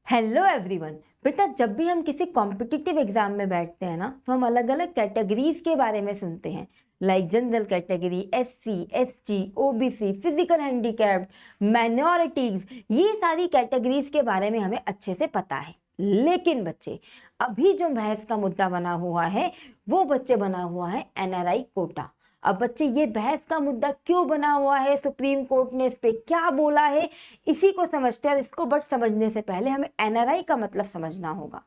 Hello everyone. बेटा जब भी हम किसी कॉम्पिटिटिव एग्जाम में बैठते हैं ना तो हम अलग अलग कैटेगरीज के बारे में सुनते हैं। Like general category, SC, ST, OBC, physical handicapped, minorities, ये सारी कैटेगरीज के बारे में हमें अच्छे से पता है। लेकिन बच्चे, अभी जो बहस का मुद्दा बना हुआ है वो बच्चे बना हुआ है एनआरआई कोटा। अब बच्चे, ये बहस का मुद्दा क्यों बना हुआ है, सुप्रीम कोर्ट ने इस पे क्या बोला है, इसी को समझते हैं। और इसको बट समझने से पहले हमें एनआरआई का मतलब समझना होगा।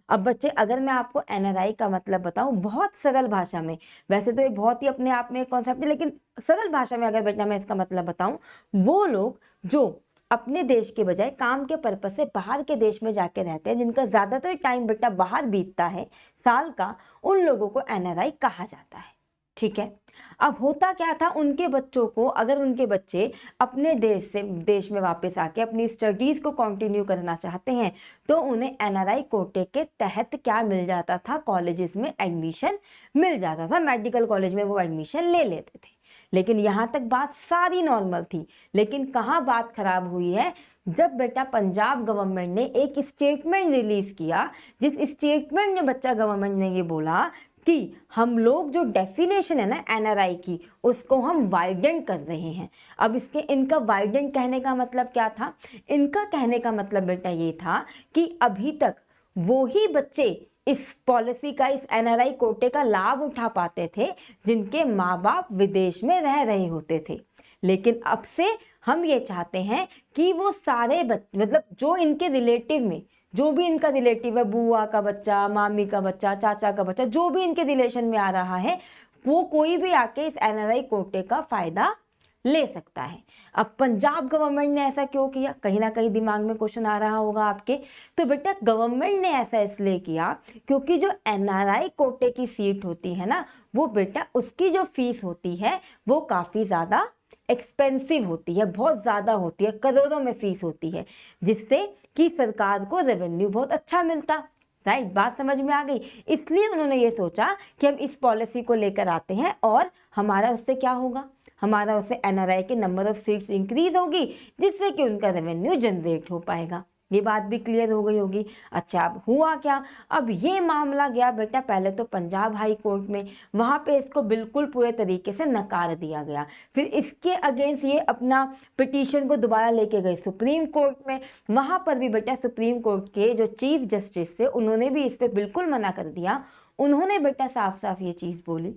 अब बच्चे, अगर मैं आपको एनआरआई का मतलब बताऊं बहुत सरल भाषा में, वैसे तो ये बहुत ही अपने आप में कॉन्सेप्ट है, लेकिन सरल भाषा में अगर बेटा मैं इसका मतलब बताऊं, वो लोग जो अपने देश के बजाय काम के पर्पज से बाहर के देश में जाके रहते हैं, जिनका ज्यादातर टाइम बेटा बाहर बीतता है साल का, उन लोगों को एनआरआई कहा जाता है। ठीक है। अब होता क्या था, उनके बच्चों को, अगर उनके बच्चे अपने देश में वापस आके अपनी स्टडीज को कंटिन्यू करना चाहते हैं तो उन्हें एनआरआई कोटे के तहत क्या मिल जाता था, कॉलेजेस में एडमिशन मिल जाता था। मेडिकल कॉलेज में वो एडमिशन ले लेते थे। लेकिन यहाँ तक बात सारी नॉर्मल थी। लेकिन कहाँ बात खराब हुई है, जब बेटा पंजाब गवर्नमेंट ने एक स्टेटमेंट रिलीज किया, जिस स्टेटमेंट में बच्चा गवर्नमेंट ने ये बोला कि हम लोग जो डेफिनेशन है ना एनआरआई की, उसको हम वाइडेंट कर रहे हैं। अब इनका वाइडेंट कहने का मतलब क्या था? इनका कहने का मतलब बेटा ये था कि अभी तक वो ही बच्चे इस पॉलिसी का, इस एनआरआई कोटे का लाभ उठा पाते थे जिनके माँ बाप विदेश में रह रहे होते थे। लेकिन अब से हम ये चाहते हैं कि वो सारे मतलब जो इनके रिलेटिव में, जो भी इनका रिलेटिव है, बुआ का बच्चा, मामी का बच्चा, चाचा का बच्चा, जो भी इनके रिलेशन में आ रहा है, वो कोई भी आके इस एनआरआई कोटे का फायदा ले सकता है। अब पंजाब गवर्नमेंट ने ऐसा क्यों किया, कहीं ना कहीं दिमाग में क्वेश्चन आ रहा होगा आपके। तो बेटा गवर्नमेंट ने ऐसा इसलिए किया क्योंकि जो एनआरआई कोटे की सीट होती है ना, वो बेटा उसकी जो फीस होती है वो काफी ज्यादा एक्सपेंसिव होती है, बहुत ज़्यादा होती है, करोड़ों में फीस होती है, जिससे कि सरकार को रेवेन्यू बहुत अच्छा मिलता। राइट, बात समझ में आ गई। इसलिए उन्होंने ये सोचा कि हम इस पॉलिसी को लेकर आते हैं और हमारा उससे क्या होगा, हमारा उससे एनआरआई के नंबर ऑफ सीट्स इंक्रीज होगी, जिससे कि उनका रेवेन्यू जनरेट हो पाएगा। ये बात भी क्लियर हो गई होगी। अच्छा, अब हुआ क्या, अब ये मामला गया बेटा पहले तो पंजाब हाई कोर्ट में, वहां पे इसको बिल्कुल पूरे तरीके से नकार दिया गया। फिर इसके अगेंस्ट ये अपना पिटीशन को दोबारा लेके गए सुप्रीम कोर्ट में। वहां पर भी बेटा सुप्रीम कोर्ट के जो चीफ जस्टिस थे उन्होंने भी इस पर बिल्कुल मना कर दिया। उन्होंने बेटा साफ साफ ये चीज बोली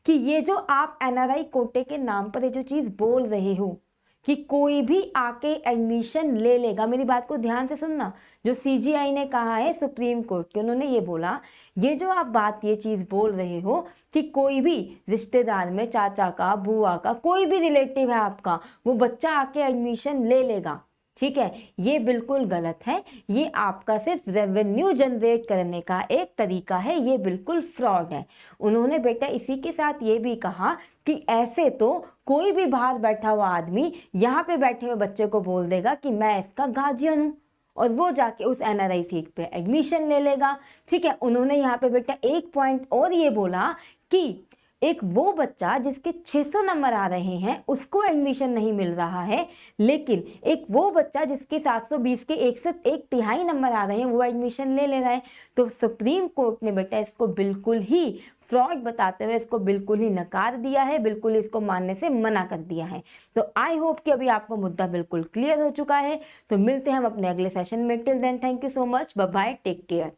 कि ये जो आप एनआरआई कोटे के नाम पर ये जो चीज बोल रहे हो कि कोई भी आके एडमिशन ले लेगा, मेरी बात को ध्यान से सुनना। जो सीजीआई ने कहा है सुप्रीम कोर्ट के, उन्होंने ये बोला, ये जो आप बात, ये चीज बोल रहे हो कि कोई भी रिश्तेदार में, चाचा का, बुआ का, कोई भी रिलेटिव है आपका, वो बच्चा आके एडमिशन ले लेगा, ठीक है, ये बिल्कुल गलत है। ये आपका सिर्फ रेवेन्यू जनरेट करने का एक तरीका है, ये बिल्कुल फ्रॉड है। उन्होंने बेटा इसी के साथ ये भी कहा कि ऐसे तो कोई भी बाहर बैठा हुआ आदमी यहाँ पे बैठे हुए बच्चे को बोल देगा कि मैं इसका गार्जियन हूँ, और वो जाके उस एनआरआई सीट पे एडमिशन ले लेगा। ठीक है। उन्होंने यहाँ पे बेटा एक पॉइंट और ये बोला कि एक वो बच्चा जिसके 600 नंबर आ रहे हैं उसको एडमिशन नहीं मिल रहा है, लेकिन एक वो बच्चा जिसके 720 के 1/3 नंबर आ रहे हैं वो एडमिशन ले ले रहा है। तो सुप्रीम कोर्ट ने बेटा इसको बिल्कुल ही फ्रॉड बताते हुए इसको बिल्कुल ही नकार दिया है, बिल्कुल इसको मानने से मना कर दिया है। तो आई होप कि अभी आपको मुद्दा बिल्कुल क्लियर हो चुका है। तो मिलते हैं हम अपने अगले सेशन में। Till then thank you so much, bye bye, take care.